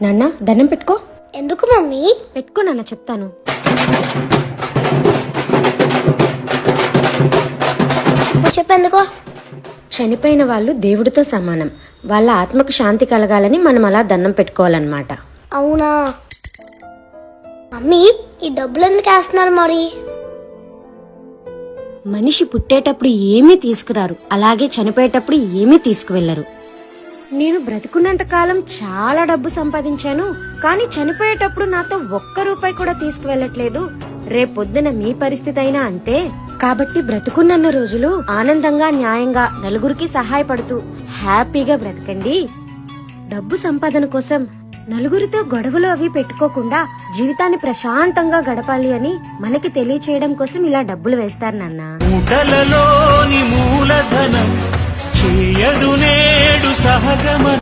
నాన్న దండం పెట్టుకో. ఎందుకు మమ్మీ? పెట్టుకో నాన్న, చెప్తాను. చెప్పెందుకో? చనిపోయిన వాళ్ళు దేవుడితో సమానం. వాళ్ళ ఆత్మకు శాంతి కలగాలని మనం అలా దండం పెట్టుకోవాలన్నమాట. అవునా మమ్మీ? ఈ డబ్బులు ఎందుకు వేస్తున్నారు మరి? మనిషి పుట్టేటప్పుడు ఏమీ తీసుకురారు, అలాగే చనిపోయేటప్పుడు ఏమీ తీసుకువెళ్లరు. నేను బ్రతికున్నంత కాలం చాలా డబ్బు సంపాదించాను, కానీ చనిపోయేటప్పుడు నాతో ఒక్క రూపాయి కూడా తీసుకువెళ్ళట్లేదు. రేపొద్దున మీ పరిస్థితి అయినా అంతే. కాబట్టి బ్రతుకున్నన్న రోజులు ఆనందంగా, న్యాయంగా, నలుగురికి సహాయపడుతూ హ్యాపీగా బ్రతకండి. డబ్బు సంపాదన కోసం నలుగురితో గొడవలు అవి పెట్టుకోకుండా జీవితాన్ని ప్రశాంతంగా గడపాలి అని మనకి తెలియచేయడం కోసం ఇలా డబ్బులు వేస్తారు నాన్న. మూటలలోని మూలధనం చేయదు నేడు సహగమ